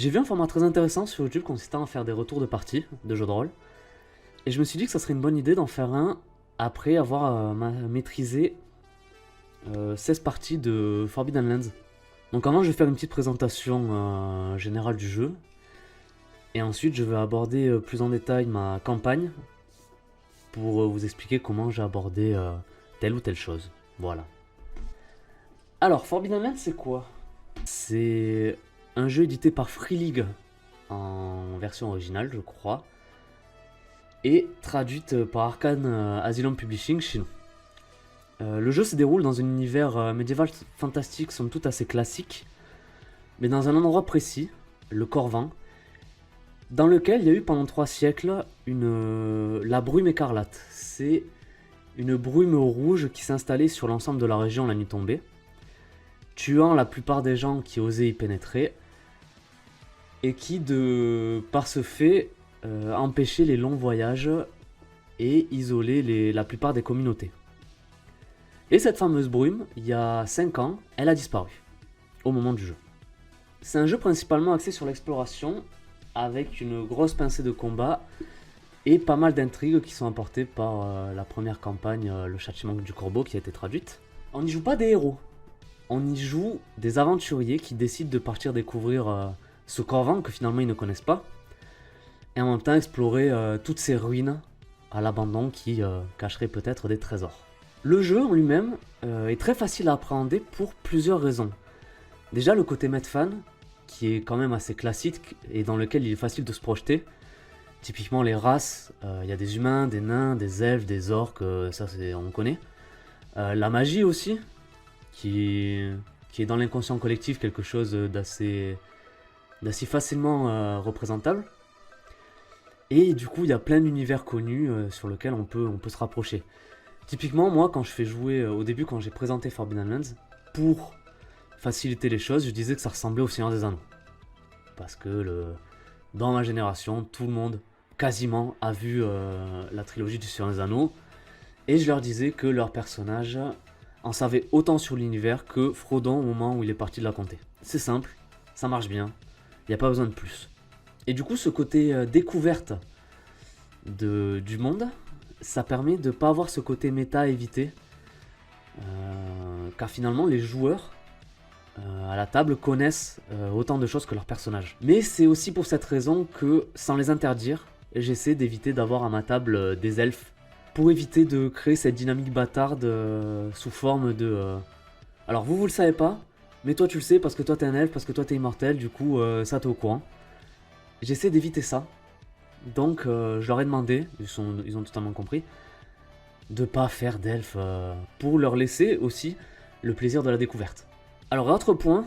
J'ai vu un format très intéressant sur YouTube consistant à faire des retours de parties de jeux de rôle. Et je me suis dit que ça serait une bonne idée d'en faire un après avoir maîtrisé 16 parties de Forbidden Lands. Donc avant je vais faire une petite présentation générale du jeu. Et ensuite je vais aborder plus en détail ma campagne pour vous expliquer comment j'ai abordé telle ou telle chose. Voilà. Alors Forbidden Lands c'est quoi? C'est un jeu édité par Free League en version originale je crois. Et traduite par Arcane Asylum Publishing chez nous. Le jeu se déroule dans un univers médiéval fantastique, somme toute assez classique, mais dans un endroit précis, le Corvan, dans lequel il y a eu pendant 3 siècles la brume écarlate. C'est une brume rouge qui s'installait sur l'ensemble de la région la nuit tombée, tuant la plupart des gens qui osaient y pénétrer, et qui, par ce fait, empêchait les longs voyages et isolait la plupart des communautés. Et cette fameuse brume, il y a 5 ans, elle a disparu, au moment du jeu. C'est un jeu principalement axé sur l'exploration, avec une grosse pincée de combat, et pas mal d'intrigues qui sont apportées par la première campagne, Le Châtiment du Corbeau, qui a été traduite. On n'y joue pas des héros, on y joue des aventuriers qui décident de partir découvrir ce Corvan que finalement ils ne connaissent pas, et en même temps explorer toutes ces ruines à l'abandon qui cacheraient peut-être des trésors. Le jeu en lui-même est très facile à appréhender pour plusieurs raisons. Déjà le côté Medfan, qui est quand même assez classique et dans lequel il est facile de se projeter. Typiquement les races, il y a des humains, des nains, des elfes, des orques, ça on connaît. La magie aussi, qui est dans l'inconscient collectif quelque chose d'assez facilement représentable. Et du coup il y a plein d'univers connus sur lesquels on peut se rapprocher. Typiquement, moi, quand je fais jouer, au début, quand j'ai présenté Forbidden Lands, pour faciliter les choses, je disais que ça ressemblait au Seigneur des Anneaux. Parce que dans ma génération, tout le monde, quasiment, a vu la trilogie du Seigneur des Anneaux. Et je leur disais que leur personnage en savait autant sur l'univers que Frodon au moment où il est parti de la comté. C'est simple, ça marche bien, il n'y a pas besoin de plus. Et du coup, ce côté découverte du monde, ça permet de ne pas avoir ce côté méta à éviter, car finalement les joueurs à la table connaissent autant de choses que leurs personnages. Mais c'est aussi pour cette raison que, sans les interdire, j'essaie d'éviter d'avoir à ma table des elfes, pour éviter de créer cette dynamique bâtarde sous forme de... Alors vous le savez pas, mais toi tu le sais parce que toi t'es un elfe, parce que toi t'es immortel, du coup ça t'es au courant. J'essaie d'éviter ça. Donc je leur ai demandé, ils ont totalement compris, de pas faire d'elfes pour leur laisser aussi le plaisir de la découverte. Alors autre point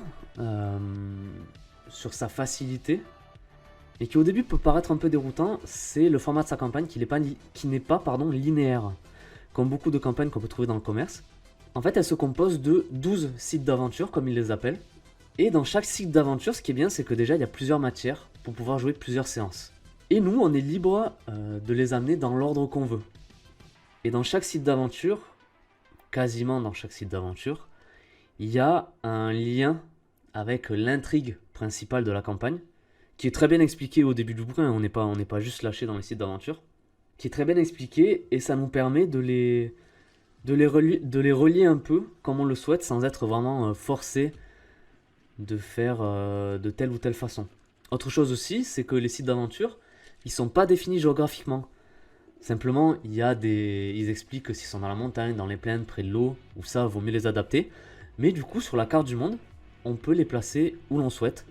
sur sa facilité, et qui au début peut paraître un peu déroutant, c'est le format de sa campagne qui n'est pas linéaire, comme beaucoup de campagnes qu'on peut trouver dans le commerce. En fait elle se compose de 12 sites d'aventure comme ils les appellent, et dans chaque site d'aventure ce qui est bien c'est que déjà il y a plusieurs matières pour pouvoir jouer plusieurs séances. Et nous, on est libre de les amener dans l'ordre qu'on veut. Et dans chaque site d'aventure, quasiment dans chaque site d'aventure, il y a un lien avec l'intrigue principale de la campagne, qui est très bien expliqué au début du bouquin, on n'est pas juste lâché dans les sites d'aventure, qui est très bien expliqué, et ça nous permet de les relier un peu comme on le souhaite, sans être vraiment forcé de faire de telle ou telle façon. Autre chose aussi, c'est que les sites d'aventure, ils sont pas définis géographiquement. Simplement, ils expliquent que s'ils sont dans la montagne, dans les plaines, près de l'eau, ou ça, vaut mieux les adapter. Mais du coup, sur la carte du monde, on peut les placer où l'on souhaite.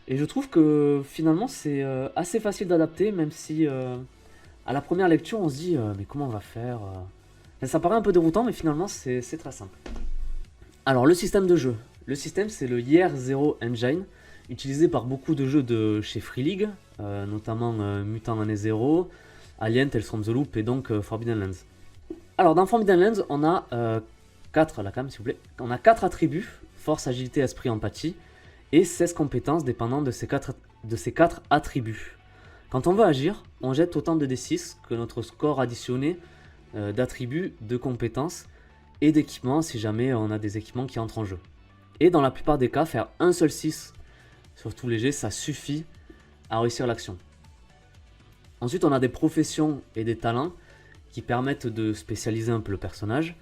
Et je trouve que finalement, c'est assez facile d'adapter, même si à la première lecture, on se dit mais comment on va faire Ça paraît un peu déroutant, mais finalement, c'est très simple. Alors, le système de jeu. Le système, c'est le Year Zero Engine, utilisé par beaucoup de jeux de chez Free League, notamment Mutant Année Zero, Alien, Tales from the Loop et donc Forbidden Lands. Alors dans Forbidden Lands, on a 4, la cam s'il vous plaît, on a 4 attributs, force, agilité, esprit, empathie, et 16 compétences dépendant de ces 4 attributs. Quand on veut agir, on jette autant de D6 que notre score additionné d'attributs, de compétences et d'équipements si jamais on a des équipements qui entrent en jeu. Et dans la plupart des cas, faire un seul 6 surtout léger, ça suffit à réussir l'action. Ensuite, on a des professions et des talents qui permettent de spécialiser un peu le personnage,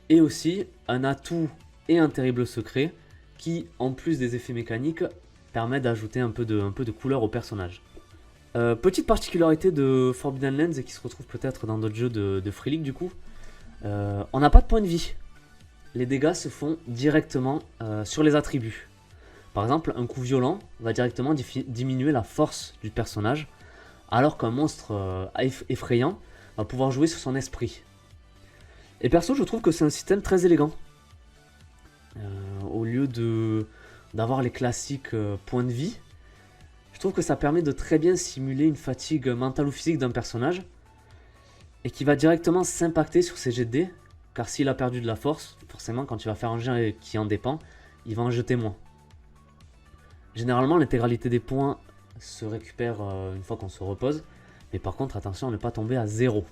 et aussi un atout et un terrible secret qui, en plus des effets mécaniques, permet d'ajouter un peu de couleur au personnage. Petite particularité de Forbidden Lands et qui se retrouve peut-être dans d'autres jeux de Free League du coup, on n'a pas de point de vie. Les dégâts se font directement sur les attributs. Par exemple, un coup violent va directement diminuer la force du personnage, alors qu'un monstre effrayant va pouvoir jouer sur son esprit. Et perso, je trouve que c'est un système très élégant. Au lieu d'avoir les classiques points de vie, je trouve que ça permet de très bien simuler une fatigue mentale ou physique d'un personnage, et qui va directement s'impacter sur ses jets de dés, car s'il a perdu de la force, forcément quand il va faire un jet qui en dépend, il va en jeter moins. Généralement, l'intégralité des points se récupère une fois qu'on se repose, mais par contre, attention à ne pas tomber à 0.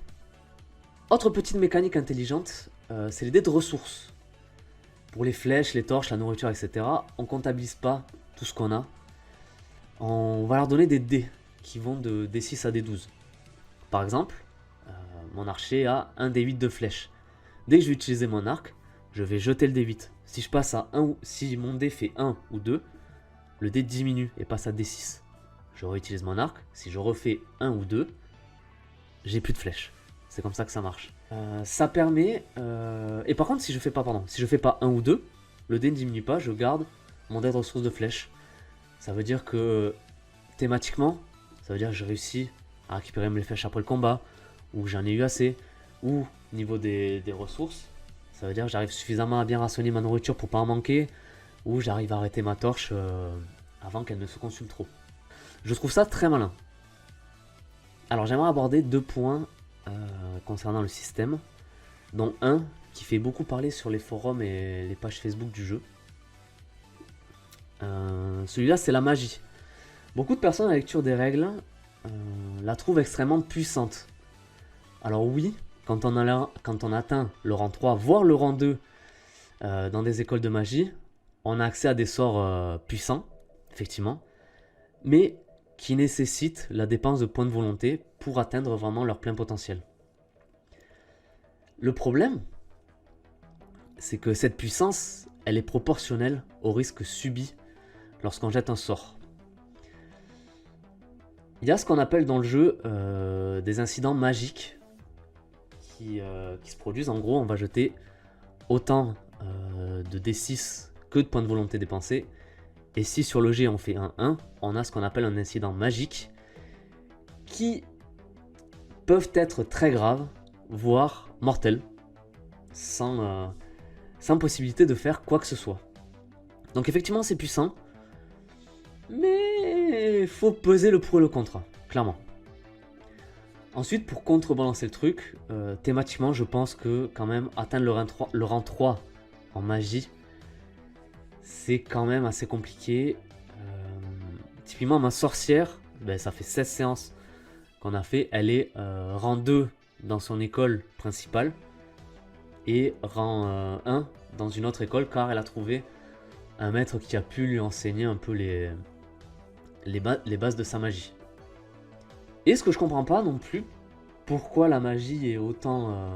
Autre petite mécanique intelligente, c'est les dés de ressources. Pour les flèches, les torches, la nourriture, etc., on ne comptabilise pas tout ce qu'on a. On va leur donner des dés qui vont de D6 à D12. Par exemple, mon archer a un D8 de flèches. Dès que je vais utiliser mon arc, je vais jeter le D8. Si je passe à 1 ou si mon dé fait 1 ou 2, le dé diminue et passe à D6. Je réutilise mon arc. Si je refais 1 ou 2, j'ai plus de flèches. C'est comme ça que ça marche. Ça permet... Et par contre, si je fais pas 1 ou 2, le dé ne diminue pas, je garde mon dé de ressources de flèches. Ça veut dire que thématiquement, ça veut dire que je réussis à récupérer mes flèches après le combat, ou j'en ai eu assez, ou niveau des ressources, ça veut dire que j'arrive suffisamment à bien rationner ma nourriture pour pas en manquer, ou j'arrive à arrêter ma torche avant qu'elle ne se consume trop. Je trouve ça très malin. Alors j'aimerais aborder 2 points concernant le système, dont un qui fait beaucoup parler sur les forums et les pages Facebook du jeu. Celui-là, c'est la magie. Beaucoup de personnes à la lecture des règles la trouvent extrêmement puissante. Alors oui, quand on atteint le rang 3, voire le rang 2 dans des écoles de magie, on a accès à des sorts puissants, effectivement, mais qui nécessitent la dépense de points de volonté pour atteindre vraiment leur plein potentiel. Le problème, c'est que cette puissance, elle est proportionnelle au risque subi lorsqu'on jette un sort. Il y a ce qu'on appelle dans le jeu des incidents magiques qui se produisent. En gros, on va jeter autant de D6 que de points de volonté dépensés. Et si sur le jet on fait un 1, on a ce qu'on appelle un incident magique qui peuvent être très graves, voire mortels, sans possibilité de faire quoi que ce soit. Donc effectivement c'est puissant, mais il faut peser le pour et le contre, clairement. Ensuite, pour contrebalancer le truc, thématiquement je pense que quand même atteindre le rang 3 en magie, c'est quand même assez compliqué. Typiquement ma sorcière, ça fait 16 séances qu'on a fait, elle est rang 2 dans son école principale et rang 1 dans une autre école, car elle a trouvé un maître qui a pu lui enseigner un peu les bases de sa magie. Et ce que je comprends pas non plus, pourquoi la magie est autant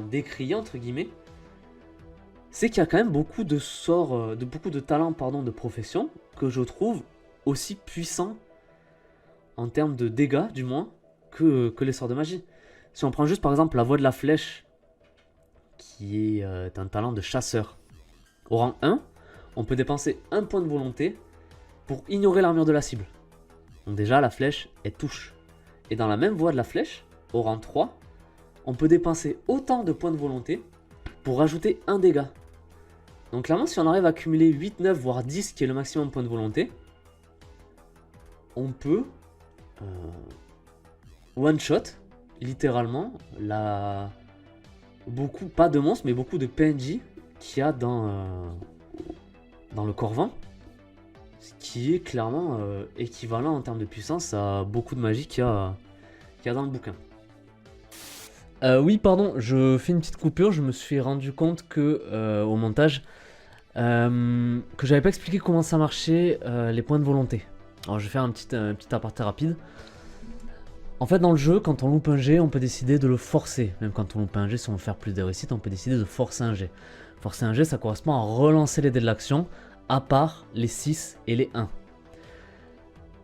décriée entre guillemets, c'est qu'il y a quand même beaucoup de sorts, beaucoup de talents, de profession, que je trouve aussi puissants en termes de dégâts du moins que les sorts de magie. Si on prend juste par exemple la voie de la flèche, qui est un talent de chasseur, au rang 1, on peut dépenser un point de volonté pour ignorer l'armure de la cible. Donc déjà la flèche elle touche. Et dans la même voie de la flèche, au rang 3, on peut dépenser autant de points de volonté pour rajouter un dégât. Donc clairement si on arrive à cumuler 8, 9 voire 10 qui est le maximum de points de volonté, on peut one shot littéralement pas de monstres mais beaucoup de PNJ qu'il y a dans le Corvan, ce qui est clairement équivalent en termes de puissance à beaucoup de magie qu'il y a dans le bouquin. Oui, pardon, je fais une petite coupure. Je me suis rendu compte que au montage, que j'avais pas expliqué comment ça marchait, les points de volonté. Alors je vais faire un petit aparté rapide. En fait, dans le jeu, quand on loupe un jet, on peut décider de le forcer. Même quand on loupe un jet, si on veut faire plus de réussites, on peut décider de forcer un jet. Forcer un jet, ça correspond à relancer les dés de l'action, à part les 6 et les 1.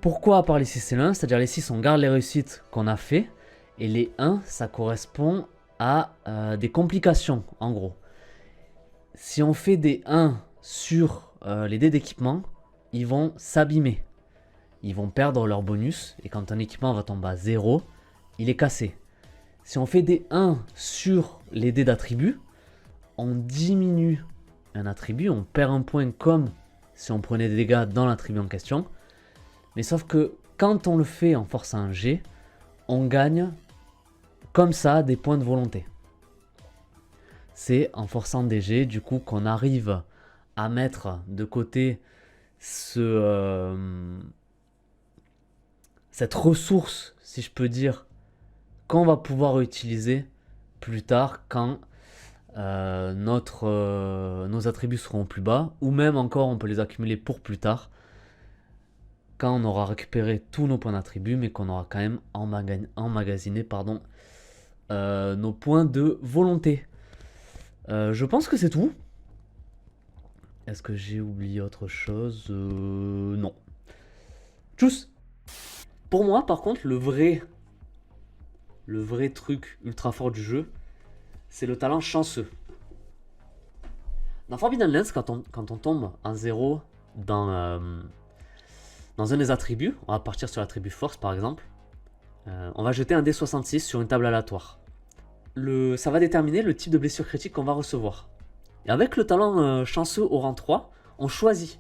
Pourquoi à part les 6 et les 1? C'est-à-dire les 6, on garde les réussites qu'on a fait, et les 1, ça correspond à des complications, en gros. Si on fait des 1 sur les dés d'équipement, ils vont s'abîmer. Ils vont perdre leur bonus, et quand un équipement va tomber à 0, il est cassé. Si on fait des 1 sur les dés d'attribut, on diminue un attribut, on perd un point comme si on prenait des dégâts dans l'attribut en question. Mais sauf que quand on le fait en forçant un G, on gagne comme ça des points de volonté. C'est en forçant des G du coup qu'on arrive à mettre de côté cette ressource, si je peux dire, qu'on va pouvoir utiliser plus tard quand nos attributs seront plus bas, ou même encore on peut les accumuler pour plus tard, quand on aura récupéré tous nos points d'attribut, mais qu'on aura quand même emmagasiné nos points de volonté. Je pense que c'est tout. Est-ce que j'ai oublié autre chose? Non. Tchuss. Pour moi, par contre, le vrai truc ultra fort du jeu, c'est le talent chanceux. Dans Forbidden Lands, quand on tombe en 0 dans un des attributs, on va partir sur l'attribut force par exemple, on va jeter un D66 sur une table aléatoire. Ça va déterminer le type de blessure critique qu'on va recevoir. Et avec le talent chanceux au rang 3, on choisit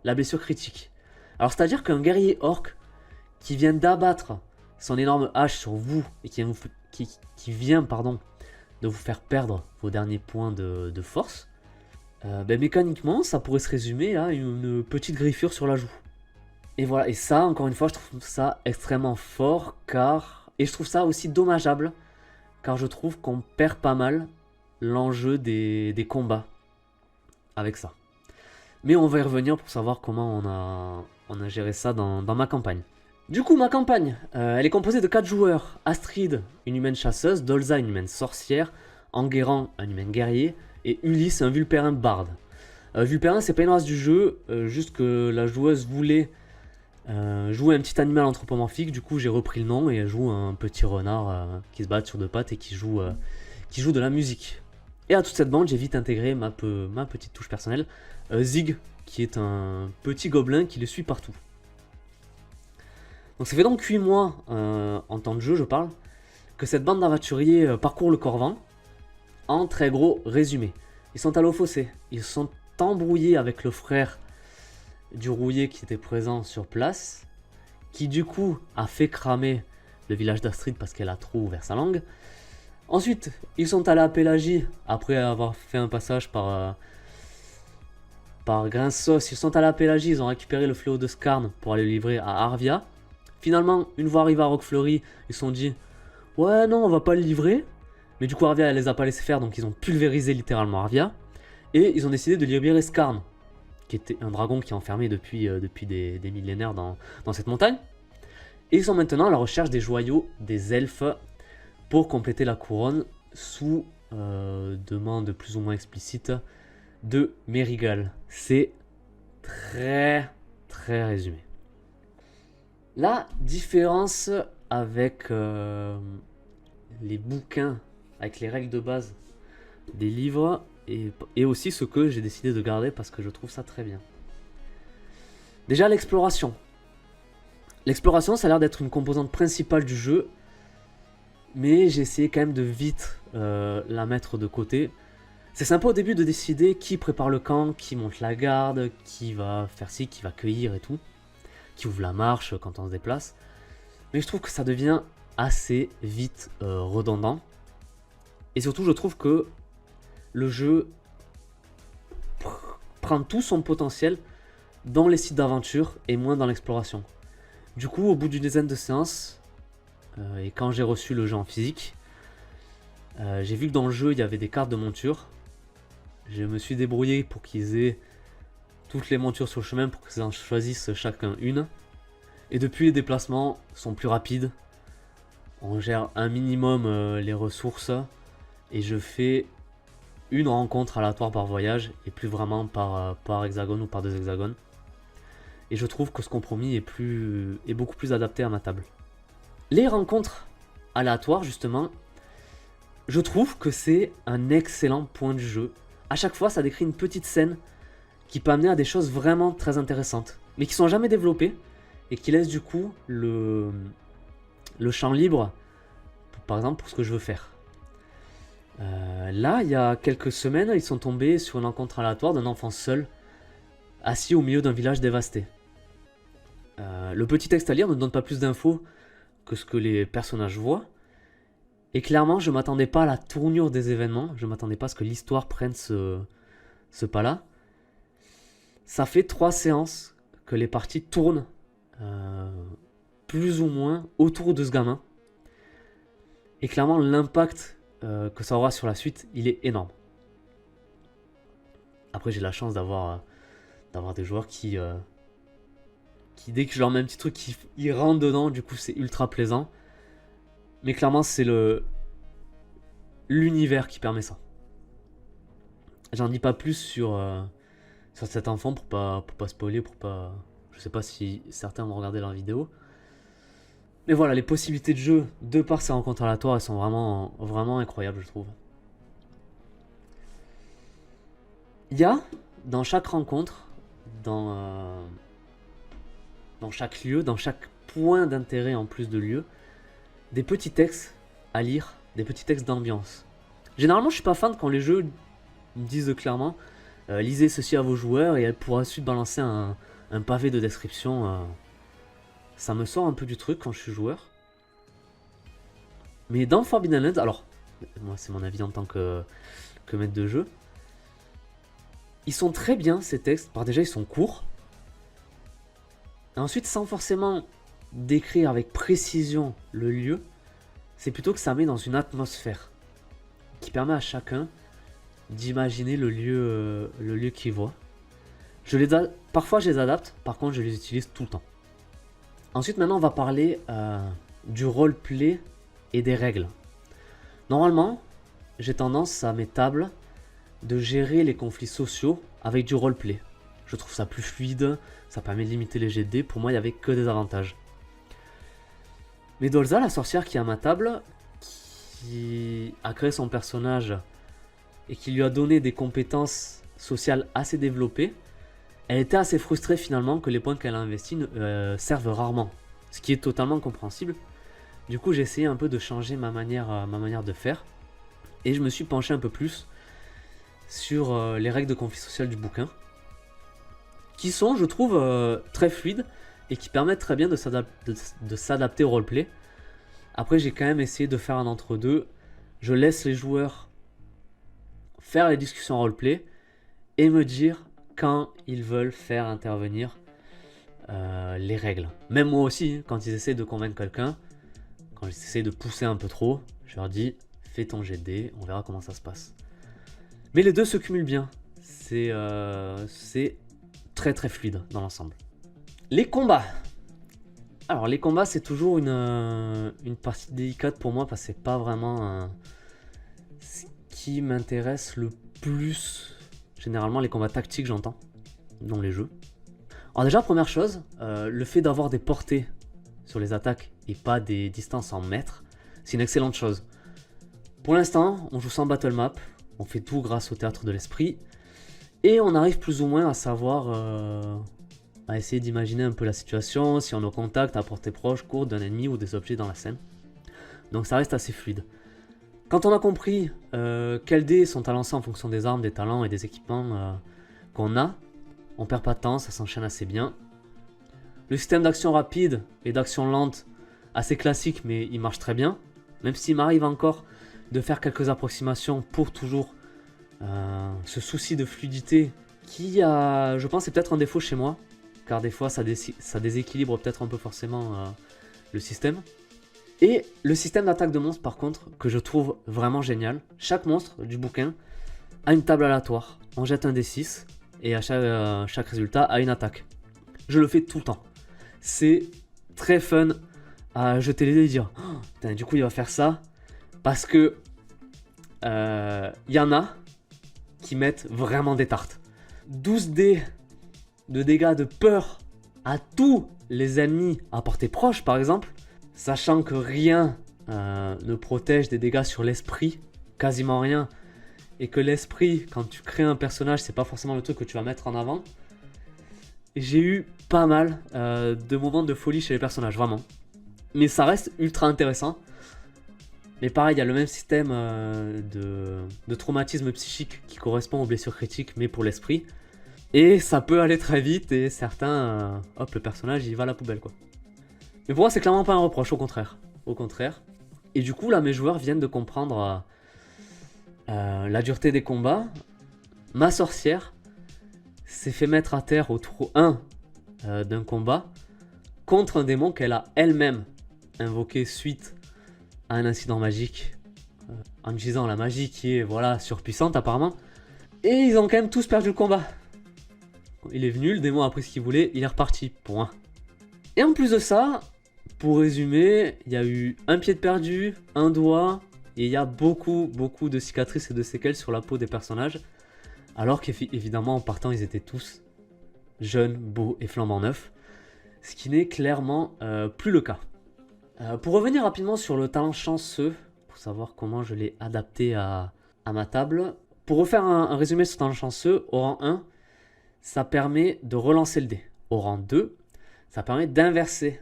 la blessure critique. Alors c'est-à-dire qu'un guerrier orc qui vient d'abattre son énorme hache sur vous et qui vient de vous faire perdre vos derniers points de force, mécaniquement ça pourrait se résumer à une petite griffure sur la joue. Et voilà, et ça encore une fois je trouve ça extrêmement fort et je trouve ça aussi dommageable car je trouve qu'on perd pas mal l'enjeu des combats avec ça. Mais on va y revenir pour savoir comment on a géré ça dans ma campagne. Du coup, ma campagne, elle est composée de 4 joueurs. Astrid, une humaine chasseuse, Dolza, une humaine sorcière, Enguerrand, un humain guerrier, et Ulysse, un vulpérin barde. Vulpérin, c'est pas une race du jeu, juste que la joueuse voulait jouer un petit animal anthropomorphique, du coup j'ai repris le nom et elle joue un petit renard qui se balade sur deux pattes et qui joue de la musique. Et à toute cette bande, j'ai vite intégré ma petite touche personnelle, Zig, qui est un petit gobelin qui le suit partout. Donc ça fait donc 8 mois, en temps de jeu je parle, que cette bande d'aventuriers parcourt le Corvan. En très gros résumé, ils sont allés au fossé, ils sont embrouillés avec le frère du rouillé qui était présent sur place, qui du coup a fait cramer le village d'Astrid parce qu'elle a trop ouvert sa langue. Ensuite, ils sont allés à Pélagie, après avoir fait un passage par Grinsos. Ils sont allés à Pélagie, ils ont récupéré le fléau de Skarn pour aller le livrer à Arvia. Finalement, une fois arrivés à Roquefleury, ils se sont dit « Ouais, non, on va pas le livrer ». Mais du coup, Arvia, elle les a pas laissés faire, donc ils ont pulvérisé littéralement Arvia. Et ils ont décidé de libérer Skarn, qui était un dragon qui est enfermé depuis des millénaires dans cette montagne. Et ils sont maintenant à la recherche des joyaux des elfes pour compléter la couronne sous demande plus ou moins explicite de Merigal. C'est très très résumé. La différence avec les bouquins, avec les règles de base des livres, et aussi ce que j'ai décidé de garder parce que je trouve ça très bien. Déjà l'exploration. L'exploration, ça a l'air d'être une composante principale du jeu, mais j'ai essayé quand même de vite la mettre de côté. C'est sympa au début de décider qui prépare le camp, qui monte la garde, qui va faire ci, qui va cueillir et tout, qui ouvre la marche quand on se déplace. Mais je trouve que ça devient assez vite redondant. Et surtout, je trouve que le jeu prend tout son potentiel dans les sites d'aventure et moins dans l'exploration. Du coup, au bout d'une dizaine de séances, et quand j'ai reçu le jeu en physique, j'ai vu que dans le jeu, il y avait des cartes de monture. Je me suis débrouillé pour qu'ils aient toutes les montures sur le chemin, pour qu'ils en choisissent chacun une. Et depuis, les déplacements sont plus rapides. On gère un minimum les ressources. Et je fais une rencontre aléatoire par voyage et plus vraiment par hexagone ou par 2 hexagones. Et je trouve que ce compromis est beaucoup plus adapté à ma table. Les rencontres aléatoires, justement, je trouve que c'est un excellent point du jeu. À chaque fois, ça décrit une petite scène qui peut amener à des choses vraiment très intéressantes, mais qui sont jamais développées et qui laissent du coup le champ libre, par exemple, pour ce que je veux faire. Là, il y a quelques semaines, ils sont tombés sur une rencontre aléatoire d'un enfant seul, assis au milieu d'un village dévasté. Le petit texte à lire ne donne pas plus d'infos que ce que les personnages voient. Et clairement, je m'attendais pas à la tournure des événements. Je m'attendais pas à ce que l'histoire prenne ce pas-là. Ça fait 3 séances que les parties tournent plus ou moins autour de ce gamin. Et clairement, l'impact que ça aura sur la suite, il est énorme. Après, j'ai la chance d'avoir des joueurs qui, dès que je leur mets un petit truc, ils rentrent dedans. Du coup, c'est ultra plaisant. Mais clairement, c'est l'univers qui permet ça. J'en dis pas plus sur cet enfant pour pas spoiler, je sais pas si certains vont regarder la vidéo. Mais voilà, les possibilités de jeu de par ces rencontres aléatoires, elles sont vraiment, vraiment incroyables, je trouve. Il y a, dans chaque rencontre, dans chaque lieu, dans chaque point d'intérêt en plus de lieu, des petits textes à lire, des petits textes d'ambiance. Généralement, je suis pas fan quand les jeux me disent clairement lisez ceci à vos joueurs et elle pourra ensuite balancer un pavé de description. Ça me sort un peu du truc quand je suis joueur. Mais dans Forbidden Lands, alors, moi c'est mon avis en tant que maître de jeu, ils sont très bien ces textes. Déjà, ils sont courts. Et ensuite, sans forcément décrire avec précision le lieu, c'est plutôt que ça met dans une atmosphère qui permet à chacun d'imaginer le lieu qu'il voit. Parfois je les adapte, par contre je les utilise tout le temps. Ensuite, maintenant on va parler du roleplay et des règles. Normalement, j'ai tendance à mes tables de gérer les conflits sociaux avec du roleplay. Je trouve ça plus fluide, ça permet de limiter les jets de dés. Pour moi, il n'y avait que des avantages. Mais Dolza, la sorcière qui est à ma table, qui a créé son personnage et qui lui a donné des compétences sociales assez développées, elle était assez frustrée finalement que les points qu'elle a investis servent rarement. Ce qui est totalement compréhensible. Du coup, j'ai essayé un peu de changer ma manière de faire. Et je me suis penché un peu plus sur les règles de conflit social du bouquin. Qui sont, je trouve, très fluides et qui permettent très bien de s'adapter au roleplay. Après, j'ai quand même essayé de faire un entre-deux. Je laisse les joueurs faire les discussions roleplay et me dire quand ils veulent faire intervenir les règles. Même moi aussi, quand ils essaient de convaincre quelqu'un, quand ils essaient de pousser un peu trop, je leur dis fais ton jet de dés, on verra comment ça se passe. Mais les deux se cumulent bien. C'est très très fluide dans l'ensemble. Les combats. Alors les combats, c'est toujours une partie délicate pour moi parce que c'est pas vraiment ce qui m'intéresse le plus. Généralement les combats tactiques, j'entends, dans les jeux. Alors déjà, première chose, le fait d'avoir des portées sur les attaques et pas des distances en mètres, c'est une excellente chose. Pour l'instant, on joue sans battle map, on fait tout grâce au théâtre de l'esprit, et on arrive plus ou moins à savoir, à essayer d'imaginer un peu la situation, si on est au contact, à portée proche, courte d'un ennemi ou des objets dans la scène. Donc ça reste assez fluide. Quand on a compris quels dés sont à lancer en fonction des armes, des talents et des équipements qu'on a, on perd pas de temps, ça s'enchaîne assez bien. Le système d'action rapide et d'action lente, assez classique, mais il marche très bien. Même s'il m'arrive encore de faire quelques approximations pour toujours ce souci de fluidité qui, je pense, est peut-être un défaut chez moi. Car des fois, ça déséquilibre peut-être un peu forcément le système. Et le système d'attaque de monstres, par contre, que je trouve vraiment génial. Chaque monstre du bouquin à une table aléatoire. On jette un D6 et à chaque résultat a une attaque. Je le fais tout le temps. C'est très fun à jeter les dés et dire oh, putain, du coup il va faire ça. Parce que y en a qui mettent vraiment des tartes. 12 dés de dégâts de peur à tous les ennemis à portée proche par exemple. Sachant que rien ne protège des dégâts sur l'esprit. Quasiment rien. Et que l'esprit, quand tu crées un personnage, c'est pas forcément le truc que tu vas mettre en avant. J'ai eu pas mal de moments de folie chez les personnages, vraiment. Mais ça reste ultra intéressant. Mais pareil, il y a le même système de traumatisme psychique qui correspond aux blessures critiques, mais pour l'esprit. Et ça peut aller très vite, et certains, hop, le personnage, il va à la poubelle, quoi. Mais pour moi, c'est clairement pas un reproche, au contraire. Au contraire. Et du coup, là, mes joueurs viennent de comprendre la dureté des combats. Ma sorcière s'est fait mettre à terre au tour 1 d'un combat contre un démon qu'elle a elle-même invoqué suite à un incident magique en utilisant la magie qui est voilà surpuissante apparemment. Et ils ont quand même tous perdu le combat. Il est venu, le démon a pris ce qu'il voulait, il est reparti, point. Et en plus de ça, pour résumer, il y a eu un pied de perdu, un doigt, et il y a beaucoup de cicatrices et de séquelles sur la peau des personnages. Alors qu'évidemment en partant ils étaient tous jeunes, beaux et flambant neufs. Ce qui n'est clairement plus le cas. Pour revenir rapidement sur le talent chanceux, pour savoir comment je l'ai adapté à ma table. Pour refaire un résumé sur le talent chanceux, au rang 1, ça permet de relancer le dé. Au rang 2, ça permet d'inverser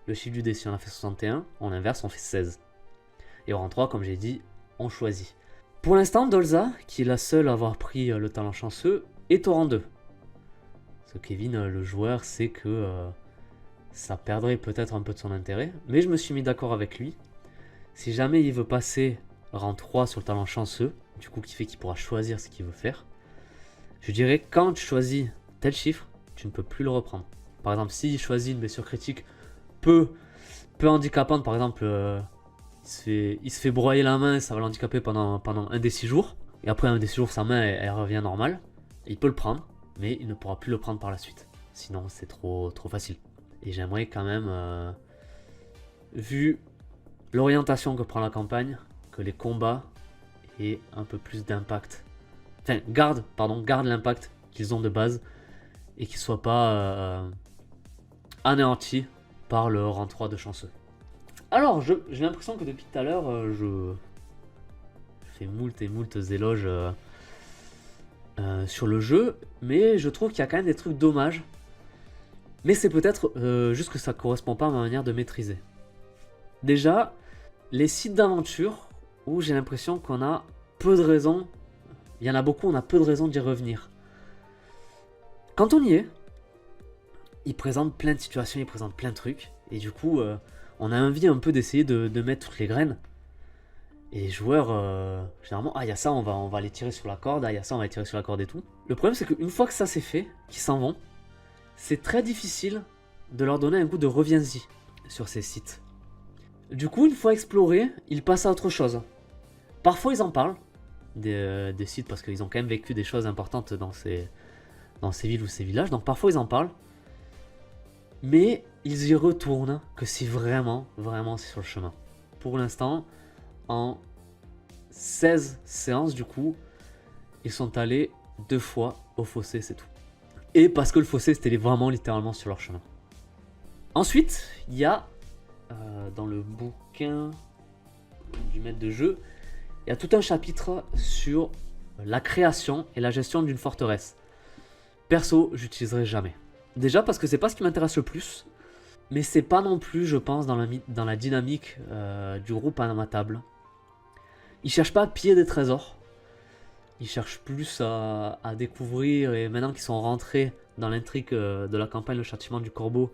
le chiffre du dé. Si on a fait 61, on inverse, on fait 16. Et au rang 3, comme j'ai dit, on choisit. Pour l'instant, Dolza, qui est la seule à avoir pris le talent chanceux, est au rang 2. Ce Kevin, le joueur, sait que ça perdrait peut-être un peu de son intérêt. Mais je me suis mis d'accord avec lui. Si jamais il veut passer rang 3 sur le talent chanceux, du coup qui fait qu'il pourra choisir ce qu'il veut faire, je dirais quand tu choisis tel chiffre, tu ne peux plus le reprendre. Par exemple, s'il choisit une blessure critique peu handicapante, par exemple, il se fait broyer la main, ça va l'handicaper pendant un des 6 jours. Et après un des 6 jours, sa main elle revient normale. Et il peut le prendre, mais il ne pourra plus le prendre par la suite. Sinon, c'est trop facile. Et j'aimerais quand même, vu l'orientation que prend la campagne, que les combats aient un peu plus d'impact. Enfin, garde l'impact qu'ils ont de base et qu'ils ne soient pas anéantis par le rang 3 de chanceux. Alors, j'ai l'impression que depuis tout à l'heure, je fais moult éloges sur le jeu, mais je trouve qu'il y a quand même des trucs dommages. Mais c'est peut-être juste que ça ne correspond pas à ma manière de maîtriser. Déjà, les sites d'aventure où j'ai l'impression qu'on a peu de raisons, il y en a beaucoup, on a peu de raisons d'y revenir. Quand on y est, ils présentent plein de situations, ils présentent plein de trucs, et du coup, on a envie un peu d'essayer de mettre toutes les graines. Et les joueurs, généralement, il y a ça, on va aller tirer sur la corde, il y a ça, on va aller tirer sur la corde et tout. Le problème, c'est qu'une fois que ça c'est fait, qu'ils s'en vont, c'est très difficile de leur donner un goût de reviens-y sur ces sites. Du coup, une fois explorés, ils passent à autre chose. Parfois, ils en parlent des sites parce qu'ils ont quand même vécu des choses importantes dans ces villes ou ces villages. Donc parfois, ils en parlent. Mais ils y retournent que si vraiment c'est sur le chemin. Pour l'instant, en 16 séances, du coup, ils sont allés 2 fois au fossé, c'est tout. Et parce que le fossé, c'était vraiment littéralement sur leur chemin. Ensuite, il y a, dans le bouquin du maître de jeu, il y a tout un chapitre sur la création et la gestion d'une forteresse. Perso, j'utiliserai jamais. Déjà parce que c'est pas ce qui m'intéresse le plus, mais c'est pas non plus, je pense, dans la dynamique du groupe à ma table. Ils cherchent pas à piller des trésors. Ils cherchent plus à découvrir, et maintenant qu'ils sont rentrés dans l'intrigue de la campagne Le Châtiment du Corbeau,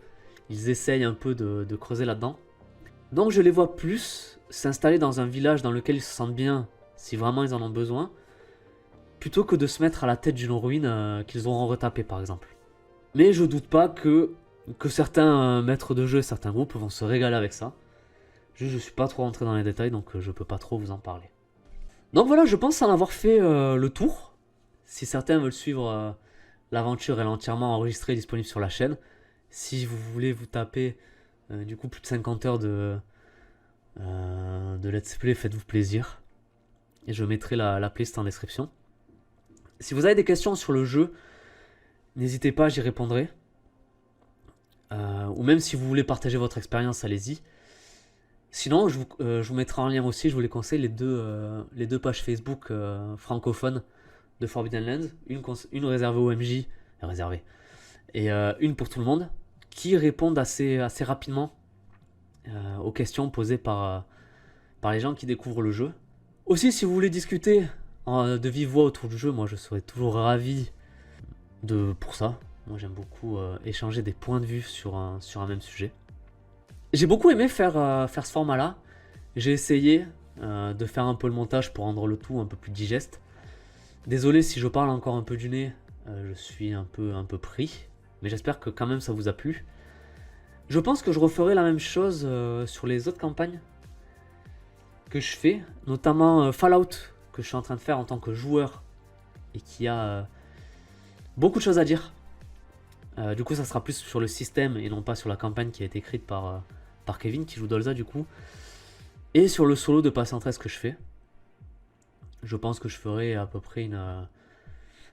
ils essayent un peu de creuser là-dedans. Donc je les vois plus s'installer dans un village dans lequel ils se sentent bien, si vraiment ils en ont besoin, plutôt que de se mettre à la tête d'une ruine qu'ils auront retapée par exemple. Mais je doute pas que certains maîtres de jeu, certains groupes vont se régaler avec ça. Je suis pas trop rentré dans les détails, donc je peux pas trop vous en parler. Donc voilà, je pense en avoir fait le tour. Si certains veulent suivre l'aventure, elle est entièrement enregistrée et disponible sur la chaîne. Si vous voulez vous taper du coup plus de 50 heures de let's play, faites-vous plaisir. Et je mettrai la playlist en description. Si vous avez des questions sur le jeu, n'hésitez pas, j'y répondrai. Ou même si vous voulez partager votre expérience, allez-y. Sinon, je vous mettrai en lien aussi, je vous les conseille, les deux pages Facebook francophones de Forbidden Lands. Une réservée au MJ, réservée, et une pour tout le monde, qui répondent assez rapidement aux questions posées par les gens qui découvrent le jeu. Aussi, si vous voulez discuter de vive voix autour du jeu, moi je serais toujours ravi pour ça. Moi j'aime beaucoup échanger des points de vue sur un même sujet. J'ai beaucoup aimé faire ce format-là. J'ai essayé de faire un peu le montage pour rendre le tout un peu plus digeste. Désolé si je parle encore un peu du nez, je suis un peu pris. Mais j'espère que quand même ça vous a plu. Je pense que je referai la même chose sur les autres campagnes que je fais. Notamment Fallout, que je suis en train de faire en tant que joueur. Et qui a beaucoup de choses à dire. Du coup ça sera plus sur le système et non pas sur la campagne qui a été écrite par Kevin qui joue Dolza du coup. Et sur le solo de Patient 13 que je fais. Je pense que je ferai à peu près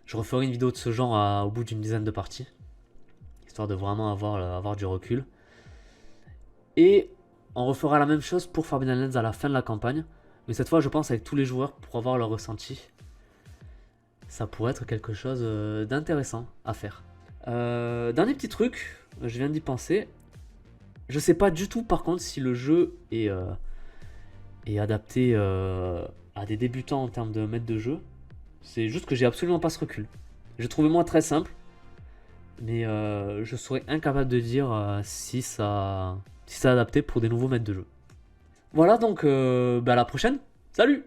je referai une vidéo de ce genre au bout d'une dizaine de parties. Histoire de vraiment avoir du recul. Et on refera la même chose pour Forbidden Lands à la fin de la campagne. Mais cette fois je pense avec tous les joueurs pour avoir leur ressenti. Ça pourrait être quelque chose d'intéressant à faire. Dernier petit truc, je viens d'y penser. Je sais pas du tout par contre si le jeu est adapté à des débutants en termes de maître de jeu. C'est juste que j'ai absolument pas ce recul. J'ai trouvé moi très simple, mais je serais incapable de dire si ça est adapté pour des nouveaux maîtres de jeu. Voilà donc à la prochaine. Salut!